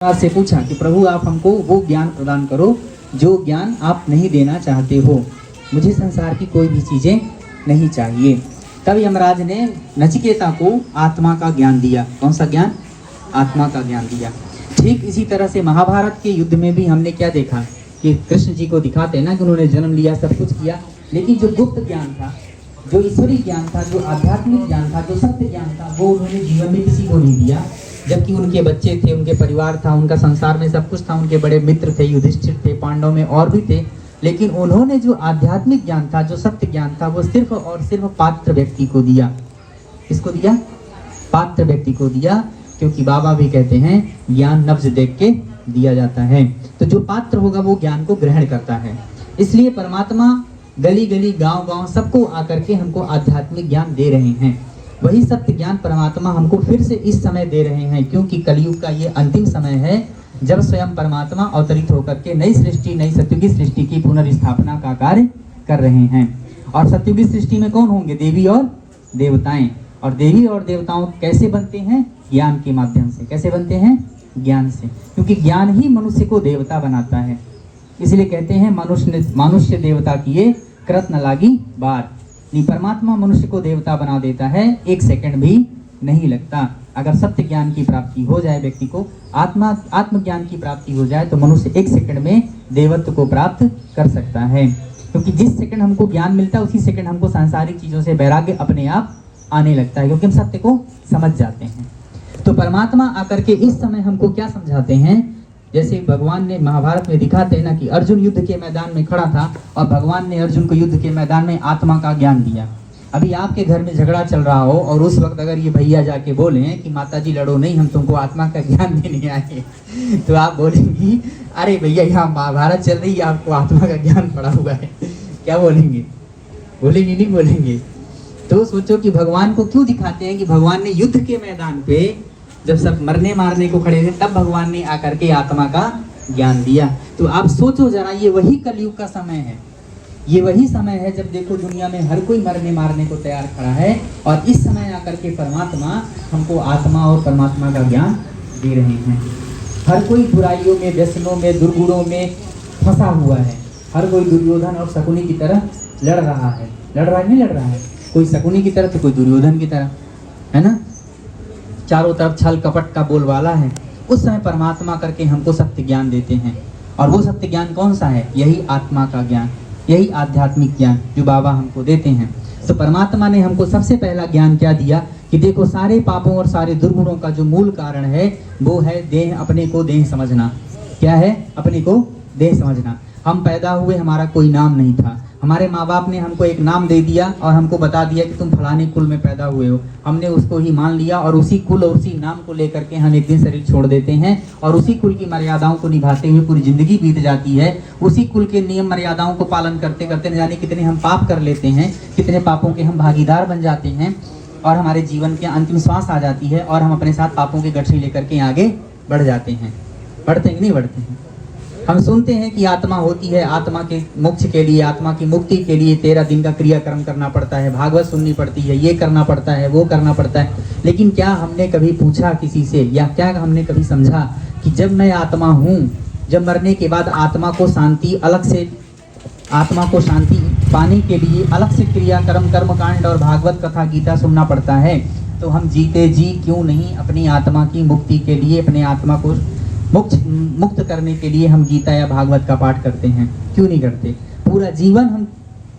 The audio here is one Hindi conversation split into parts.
से पूछा कि प्रभु आप हमको वो ज्ञान प्रदान करो जो ज्ञान आप नहीं देना चाहते हो, मुझे संसार की कोई भी चीजें नहीं चाहिए। तब यमराज ने नचिकेता को आत्मा का ज्ञान दिया। कौन सा ज्ञान? आत्मा का ज्ञान दिया। ठीक इसी तरह से महाभारत के युद्ध में भी हमने क्या देखा कि कृष्ण जी को दिखाते हैं ना कि उन्होंने जन्म लिया, सब कुछ किया, लेकिन जो गुप्त ज्ञान था, जो ईश्वरीय ज्ञान था, जो आध्यात्मिक ज्ञान था, जो सत्य ज्ञान था, वो उन्होंने जीवन में किसी को नहीं दिया। जबकि उनके बच्चे थे, उनके परिवार था, उनका संसार में सब कुछ था, उनके बड़े मित्र थे, युधिष्ठिर थे, पांडव में और भी थे, लेकिन उन्होंने जो आध्यात्मिक ज्ञान था, जो सत्य ज्ञान था, वो सिर्फ और सिर्फ पात्र व्यक्ति को दिया। किसको दिया? पात्र व्यक्ति को दिया, क्योंकि बाबा भी कहते हैं ज्ञान नब्ज देख के दिया जाता है। तो जो पात्र होगा वो ज्ञान को ग्रहण करता है। इसलिए परमात्मा गली गली गांव गांव सबको आकर के हमको आध्यात्मिक ज्ञान दे रहे हैं। वही सत्य ज्ञान परमात्मा हमको फिर से इस समय दे रहे हैं, क्योंकि कलयुग का ये अंतिम समय है जब स्वयं परमात्मा अवतरित होकर के नई सृष्टि, नई सत्युगी सृष्टि की पुनर्स्थापना का कार्य कर रहे हैं। और सत्युगी सृष्टि में कौन होंगे? देवी और देवताएं। और देवी और देवताओं कैसे बनते हैं? ज्ञान के माध्यम से। कैसे बनते हैं? ज्ञान से, क्योंकि ज्ञान ही मनुष्य को देवता बनाता है। इसलिए कहते हैं मनुष्य देवता किए कृत न लागी बार। नहीं, परमात्मा मनुष्य को देवता बना देता है, एक सेकंड भी नहीं लगता। अगर सत्य ज्ञान की प्राप्ति हो जाए व्यक्ति को, आत्मज्ञान की प्राप्ति हो जाए, तो मनुष्य एक सेकंड में देवत्व को प्राप्त कर सकता है। क्योंकि जिस सेकंड हमको ज्ञान मिलता है, उसी सेकंड हमको सांसारिक चीजों से वैराग्य अपने आप आने लगता है, क्योंकि हम सत्य को समझ जाते हैं। तो परमात्मा आकर के इस समय हमको क्या समझाते हैं? जैसे भगवान ने महाभारत में दिखाते हैं ना कि अर्जुन युद्ध के मैदान में खड़ा था और भगवान ने अर्जुन को युद्ध के मैदान में आत्मा का ज्ञान दिया। अभी आपके घर में झगड़ा चल रहा हो और उस वक्त अगर ये भैया जाके बोले कि माताजी लड़ो नहीं, हम तुमको आत्मा का ज्ञान देने आए, तो आप बोलेंगी अरे भैया यहाँ महाभारत चल रही है, आपको आत्मा का ज्ञान पड़ा हुआ है। क्या बोलेंगे? बोलेंगे नहीं बोलेंगे? तो सोचो कि भगवान को क्यों दिखाते हैं कि भगवान ने युद्ध के मैदान पे जब सब मरने मारने को खड़े थे, तब भगवान ने आकर के आत्मा का ज्ञान दिया। तो आप सोचो जरा, ये वही कलयुग का समय है, ये वही समय है जब देखो दुनिया में हर कोई मरने मारने को तैयार खड़ा है, और इस समय आकर के परमात्मा हमको आत्मा और परमात्मा का ज्ञान दे रहे हैं। हर कोई बुराइयों में, व्यसनों में, दुर्गुणों में फंसा हुआ है। हर कोई दुर्योधन और शकुनी की तरह लड़ रहा है। लड़ रहा है नहीं लड़ रहा है? कोई शकुनी की तरह तो कोई दुर्योधन की तरह, है ना? चारों तरफ छल कपट का बोलबाला है। उस समय परमात्मा करके हमको सत्य ज्ञान देते हैं। और वो सत्य ज्ञान कौन सा है? यही आत्मा का ज्ञान, यही आध्यात्मिक ज्ञान जो बाबा हमको देते हैं। तो परमात्मा ने हमको सबसे पहला ज्ञान क्या दिया कि देखो सारे पापों और सारे दुर्गुणों का जो मूल कारण है वो है देह, अपने को देह समझना। क्या है? अपने को देह समझना। हम पैदा हुए, हमारा कोई नाम नहीं था, हमारे माँ बाप ने हमको एक नाम दे दिया और हमको बता दिया कि तुम फलाने कुल में पैदा हुए हो। हमने उसको ही मान लिया और उसी कुल और उसी नाम को लेकर के हम एक दिन शरीर छोड़ देते हैं और उसी कुल की मर्यादाओं को निभाते हुए पूरी जिंदगी बीत जाती है। उसी कुल के नियम मर्यादाओं को पालन करते करते न जाने कितने हम पाप कर लेते हैं, कितने पापों के हम भागीदार बन जाते हैं, और हमारे जीवन के अंतिम श्वास आ जाती है और हम अपने साथ पापों की गठरी लेकर के आगे बढ़ जाते हैं। बढ़ते हैं कि नहीं बढ़ते हैं? हम सुनते हैं कि आत्मा होती है, आत्मा के मोक्ष के लिए, आत्मा की मुक्ति के लिए 13 दिन का क्रियाक्रम करना पड़ता है, भागवत सुननी पड़ती है, ये करना पड़ता है, वो करना पड़ता है। लेकिन क्या हमने कभी पूछा किसी से, या क्या हमने कभी समझा कि जब मैं आत्मा हूँ, जब मरने के बाद आत्मा को शांति अलग से, आत्मा को शांति पाने के लिए अलग से क्रियाक्रम, कर्मकांड और भागवत कथा गीता सुनना पड़ता है, तो हम जीते जी क्यों नहीं अपनी आत्मा की मुक्ति के लिए, अपने आत्मा को मुक्त करने के लिए हम गीता या भागवत का पाठ करते हैं? क्यों नहीं करते? पूरा जीवन हम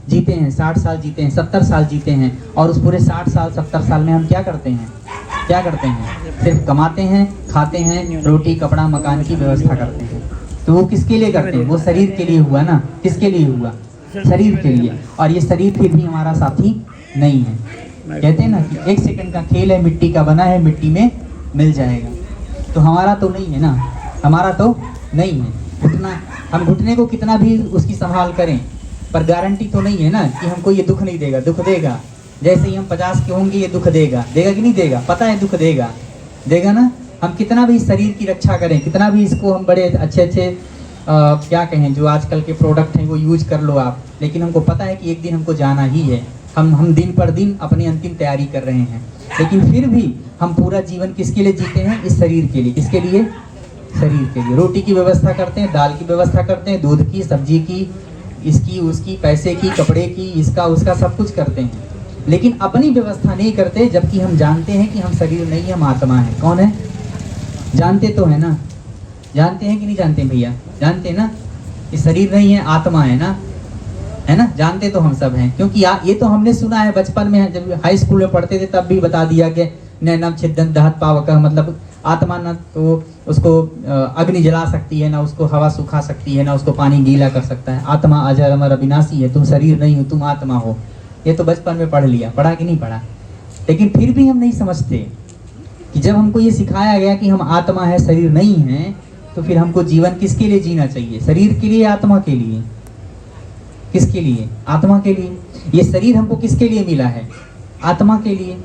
जीते हैं, 60 साल जीते हैं, 70 साल जीते हैं, और उस पूरे 60 साल 70 साल में हम क्या करते हैं? क्या करते हैं? सिर्फ कमाते हैं, खाते हैं, रोटी कपड़ा मकान की व्यवस्था करते हैं। तो वो किसके लिए करते हैं? वो शरीर के लिए हुआ ना। किसके लिए हुआ? शरीर के लिए। और ये शरीर फिर भी हमारा साथी नहीं है। कहते हैं ना कि 1 सेकंड का खेल है, मिट्टी का बना है, मिट्टी में मिल जाएगा। तो हमारा तो नहीं है ना, हमारा तो नहीं है। घुटना, हम घुटने को कितना भी उसकी संभाल करें, पर गारंटी तो नहीं है ना कि हमको ये दुख नहीं देगा। दुख देगा, जैसे ही हम 50 के होंगे ये दुख देगा। देगा कि नहीं देगा? पता है दुख देगा, देगा ना। हम कितना भी शरीर की रक्षा करें, कितना भी इसको हम बड़े अच्छे क्या कहें, जो आजकल के प्रोडक्ट हैं वो यूज कर लो आप, लेकिन हमको पता है कि एक दिन हमको जाना ही है। हम दिन पर दिन अपनी अंतिम तैयारी कर रहे हैं, लेकिन फिर भी हम पूरा जीवन किसके लिए जीते हैं? इस शरीर के लिए। किसके लिए? शरीर के लिए। रोटी की व्यवस्था करते हैं, दाल की व्यवस्था करते हैं, दूध की, सब्जी की, इसकी उसकी, पैसे की, कपड़े की, इसका उसका सब कुछ करते हैं, लेकिन अपनी व्यवस्था नहीं करते, जबकि हम जानते हैं कि हम शरीर नहीं है, हम आत्मा है। कौन है? जानते तो है ना? जानते हैं कि नहीं जानते भैया? जानते हैं ना? ये शरीर नहीं है, आत्मा है ना, है ना? जानते तो हम सब हैं, क्योंकि ये तो हमने सुना है बचपन में, जब हाई स्कूल में पढ़ते थे तब भी बता दिया कि नैनम छिदन दहत पावक, मतलब आत्मा न तो उसको अग्नि जला सकती है, ना उसको हवा सुखा सकती है, ना उसको पानी गीला कर सकता है। आत्मा अजर अमर अविनाशी है, तुम शरीर नहीं हो, तुम आत्मा हो। ये तो बचपन में पढ़ लिया, पढ़ा कि नहीं पढ़ा? लेकिन फिर भी हम नहीं समझते कि जब हमको ये सिखाया गया कि हम आत्मा है, शरीर नहीं है, तो फिर हमको जीवन किसके लिए जीना चाहिए? शरीर के लिए, आत्मा के लिए? किसके लिए? आत्मा के लिए। ये शरीर हमको किसके लिए मिला है? आत्मा के लिए।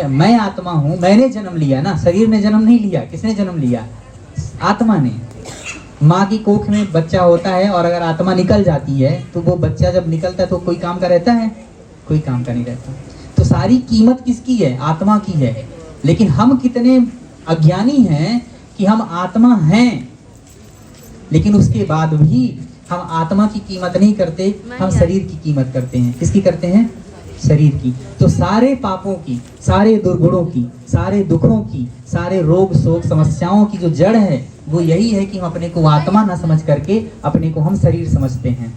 मैं आत्मा हूँ, मैंने जन्म लिया ना, शरीर ने जन्म नहीं लिया। किसने जन्म लिया? आत्मा ने। माँ की कोख में बच्चा होता है, और अगर आत्मा निकल जाती है तो वो बच्चा जब निकलता है तो कोई काम का रहता है? कोई काम का नहीं रहता। तो सारी कीमत किसकी है? आत्मा की है। लेकिन हम कितने अज्ञानी हैं कि हम आत्मा हैं, लेकिन उसके बाद भी हम आत्मा की कीमत नहीं करते, हम शरीर की कीमत करते हैं। किसकी करते हैं? शरीर की। तो सारे पापों की, सारे दुर्गुणों की, सारे दुखों की, सारे रोग शोक समस्याओं की जो जड़ है वो यही है कि हम अपने को आत्मा ना समझ करके अपने को हम शरीर समझते हैं।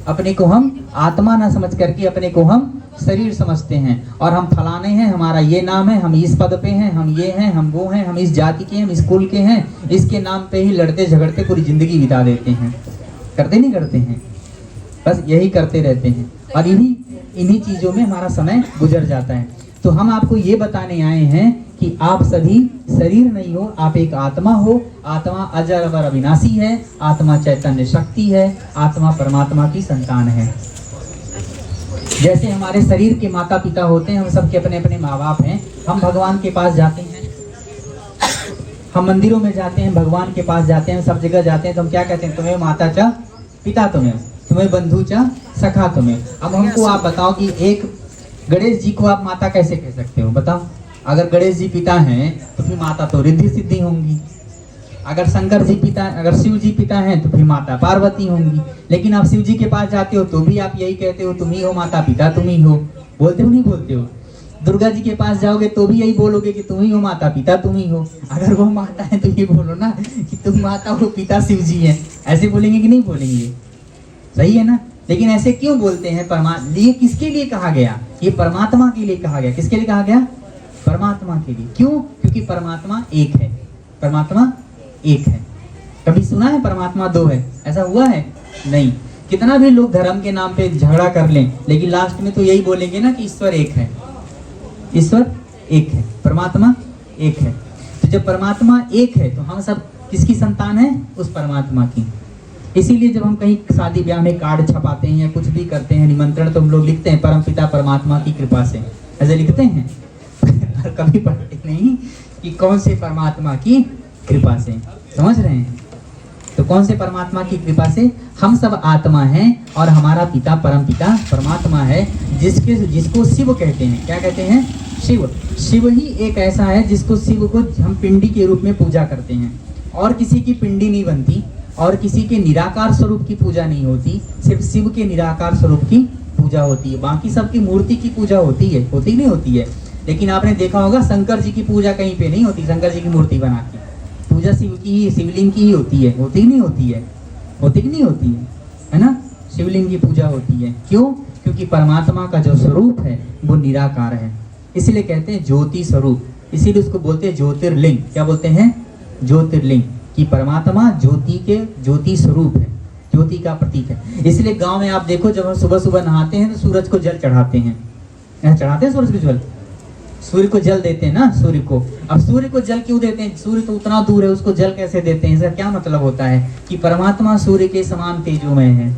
अपने को हम आत्मा ना समझ करके अपने को हम शरीर समझते हैं, और हम फलाने हैं, हमारा ये नाम है, हम इस पद पे हैं, हम ये हैं, हम वो हैं, हम इस जाति के हैं, हम इस कुल के हैं, इसके नाम पे ही लड़ते झगड़ते पूरी जिंदगी बिता देते हैं। करते नहीं करते हैं? बस यही करते रहते हैं, और इन्हीं चीजों में हमारा समय गुजर जाता है। तो हम आपको ये बताने आए हैं कि आप सभी शरीर नहीं हो, आप एक आत्मा हो। आत्मा अजर अमर अविनाशी है, आत्मा चैतन्य शक्ति है, आत्मा परमात्मा की संतान है। जैसे हमारे शरीर के माता पिता होते हैं, हम सबके अपने अपने माँ बाप हैं। हम भगवान के पास जाते हैं, हम मंदिरों में जाते हैं, भगवान के पास जाते हैं, सब जगह जाते हैं, तो हम क्या कहते हैं? तुम्हें माता चा पिता तुम्हें, तुम्हें बंधु चा सखा तुम्हें। अब हमको आप बताओ कि एक गणेश जी को आप माता कैसे कह सकते हो? बताओ। अगर गणेश जी पिता हैं तो फिर माता तो रिद्धि सिद्धि होंगी। अगर शंकर जी पिता, अगर शिव जी पिता हैं तो फिर माता पार्वती होंगी। लेकिन आप शिव जी के पास जाते हो तो भी आप यही कहते हो, तुम ही हो माता पिता, तुम ही हो। बोलते हो नहीं बोलते हो? दुर्गा जी के पास जाओगे तो भी यही बोलोगे कि तुम ही हो माता पिता, तुम ही हो। अगर वो माता है तो ये बोलो ना कि तुम माता हो, पिता शिव जी है। ऐसे बोलेंगे कि नहीं बोलेंगे? सही है ना? लेकिन ऐसे क्यों बोलते हैं? ये किसके लिए कहा गया? ये परमात्मा के लिए कहा गया। किसके लिए कहा गया? परमात्मा के लिए। क्यों? क्योंकि परमात्मा एक है। परमात्मा एक है। कभी सुना है परमात्मा दो है? ऐसा हुआ है? नहीं। कितना भी लोग धर्म के नाम पे झगड़ा कर लें, लेकिन लास्ट में तो यही बोलेंगे ना कि ईश्वर एक है। ईश्वर एक है, परमात्मा एक है। तो जब परमात्मा एक है तो हम सब किसकी संतान है? उस परमात्मा की। इसीलिए जब हम कहीं शादी ब्याह में कार्ड छपाते हैं या कुछ भी करते हैं, निमंत्रण, तो हम लोग लिखते हैं परमपिता परमात्मा की कृपा से। ऐसे लिखते हैं पर कभी पढ़ते नहीं कि कौन से परमात्मा की कृपा से। समझ रहे हैं? तो कौन से परमात्मा की कृपा से? हम सब आत्मा हैं और हमारा पिता परमपिता परमात्मा है, जिसको शिव कहते हैं। क्या कहते हैं? शिव। शिव ही एक ऐसा है जिसको, शिव को हम पिंडी के रूप में पूजा करते हैं। और किसी की पिंडी नहीं बनती, और किसी के निराकार स्वरूप की पूजा नहीं होती, सिर्फ शिव के निराकार स्वरूप की पूजा होती है। बाकी सबकी मूर्ति की पूजा होती है, होती नहीं होती है। लेकिन आपने देखा होगा शंकर जी की पूजा कहीं पे नहीं होती। शंकर जी की मूर्ति बना के पूजा शिव की ही, शिवलिंग की ही होती है। होती नहीं होती है? होती कि नहीं होती है ना? शिवलिंग की पूजा होती है। क्यों? क्योंकि परमात्मा का जो स्वरूप है वो निराकार है, इसलिए कहते हैं ज्योति स्वरूप। इसीलिए उसको बोलते हैं ज्योतिर्लिंग। क्या बोलते हैं? ज्योतिर्लिंग। कि परमात्मा ज्योति के ज्योति स्वरूप है, ज्योति का प्रतीक है। इसलिए गांव में आप देखो, जब हम सुबह सुबह नहाते हैं तो सूरज को जल चढ़ाते हैं। चढ़ाते हैं सूरज को जल, सूर्य को जल देते हैं ना, सूर्य को। अब सूर्य को जल क्यों देते हैं? सूर्य तो उतना दूर है, उसको जल कैसे देते हैं? इसका क्या मतलब होता है? कि परमात्मा सूर्य के समान तेजोमय है।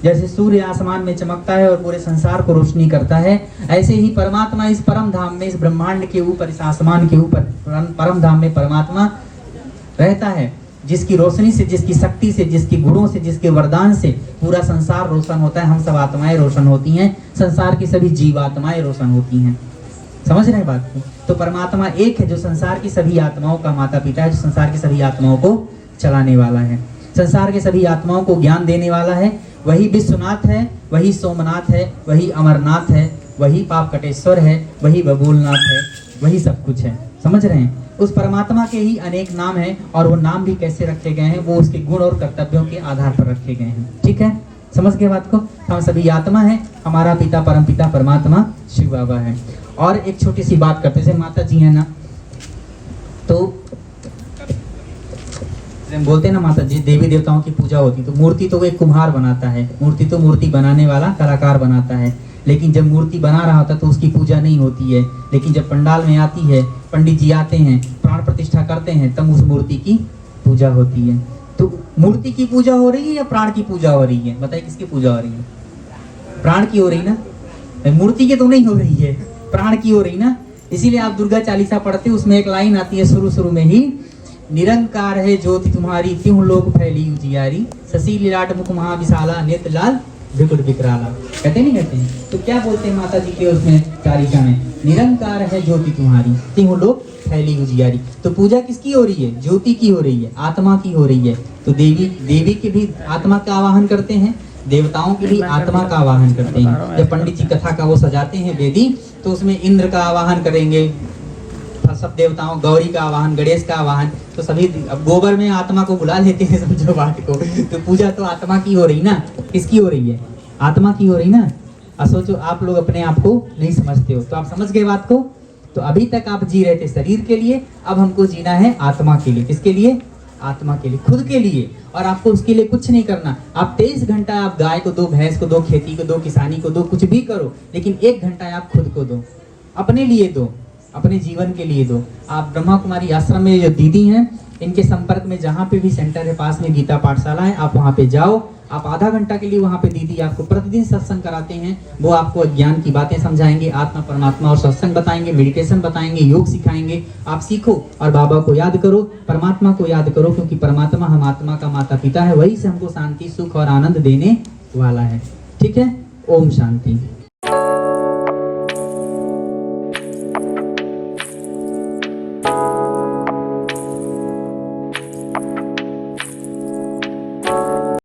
जैसे सूर्य आसमान में चमकता है और पूरे संसार को रोशनी करता है, ऐसे ही परमात्मा इस परम धाम में, इस ब्रह्मांड के ऊपर, इस आसमान के ऊपर परम धाम में परमात्मा रहता है, जिसकी रोशनी से, जिसकी शक्ति से, जिसके गुणों से, जिसके वरदान से पूरा संसार रोशन होता है। हम सब आत्माएं रोशन होती हैं, संसार की सभी जीवात्माएं रोशन होती हैं। समझ रहे हैं बात को? तो परमात्मा एक है जो संसार की सभी आत्माओं का माता पिता है, जो संसार की सभी आत्माओं को चलाने वाला है, संसार के सभी आत्माओं को ज्ञान देने वाला है। वही विश्वनाथ है, वही सोमनाथ है, वही अमरनाथ है, वही पाप कटेश्वर है, वही बबूलनाथ है, वही सब कुछ है। समझ रहे हैं? उस परमात्मा के ही अनेक नाम हैं, और वो नाम भी कैसे रखे गए हैं, वो उसके गुण और कर्तव्यों के आधार पर रखे गए हैं। ठीक है, समझ गए बात को? हम सभी आत्मा है, हमारा पिता परम पिता परमात्मा शिव बाबा है। और एक छोटी सी बात करते हैं, माता जी है ना, तो हम बोलते हैं ना माता जी देवी देवताओं की पूजा होती, तो मूर्ति तो वो एक कुम्हार बनाता है, मूर्ति तो मूर्ति बनाने वाला कलाकार बनाता है, लेकिन जब मूर्ति बना रहा होता तो उसकी पूजा नहीं होती है। लेकिन जब पंडाल में आती है, पंडित जी आते हैं, प्राण प्रतिष्ठा करते हैं, तब उस मूर्ति की पूजा होती है। तो मूर्ति की पूजा हो रही है या प्राण की पूजा हो रही है? बताइए किसकी पूजा हो रही है? प्राण की हो रही ना, मूर्ति की तो नहीं हो रही है, प्राण की हो रही ना। इसीलिए आप दुर्गा चालीसा पढ़ते हो, उसमें एक लाइन आती है शुरू में ही, निरंकार है ज्योति तुम्हारी त्यों लोक फैली उजियारी, शशि लीलाट मुख महाविशाला नेत्र लाल विकुट विकराला। कहते नहीं कहते हैं? तो क्या बोलते हैं माता जी के उसमें चालीसा में, निरंकार है ज्योति तुम्हारी त्यों लोक फैली उजियारी। तो पूजा किसकी हो रही है? ज्योति की हो रही है, आत्मा की हो रही है। तो देवी की भी आत्मा का आवाहन करते हैं, देवताओं की भी आत्मा का आवाहन करते हैं। जब पंडित जी कथा का वो सजाते हैं वेदी, तो उसमें इंद्र का आवाहन करेंगे, सब देवताओं, गौरी का आवाहन, गणेश का आवाहन, तो सभी अब गोबर में आत्मा को बुला लेते हैं, समझो बात को। तो पूजा तो आत्मा की हो रही ना, किसकी हो रही है? आत्मा की हो रही ना। अब सोचो, आप लोग अपने आप को नहीं समझते हो, तो आप समझ गए बात को? तो अभी तक आप जी रहे थे शरीर के लिए, अब हमको जीना है आत्मा के लिए। किसके लिए? आत्मा के लिए, खुद के लिए। और आपको उसके लिए कुछ नहीं करना। आप 23 घंटा आप गाय को दो, भैंस को दो, खेती को दो, किसानी को दो, कुछ भी करो, लेकिन 1 घंटा आप खुद को दो, अपने लिए दो, अपने जीवन के लिए दो। आप ब्रह्मा कुमारी आश्रम में जो दीदी हैं, इनके संपर्क में जहाँ पे भी सेंटर है, पास में गीता पाठशाला है, आप वहाँ पे जाओ। आप आधा घंटा के लिए वहाँ पे दीदी आपको प्रतिदिन सत्संग कराते हैं। वो आपको ज्ञान की बातें समझाएंगे, आत्मा परमात्मा और सत्संग बताएंगे, मेडिटेशन बताएंगे, योग सिखाएंगे। आप सीखो और बाबा को याद करो, परमात्मा को याद करो, क्योंकि परमात्मा हम आत्मा का माता पिता है, वही से हमको शांति, सुख और आनंद देने वाला है। ठीक है, ओम शांति।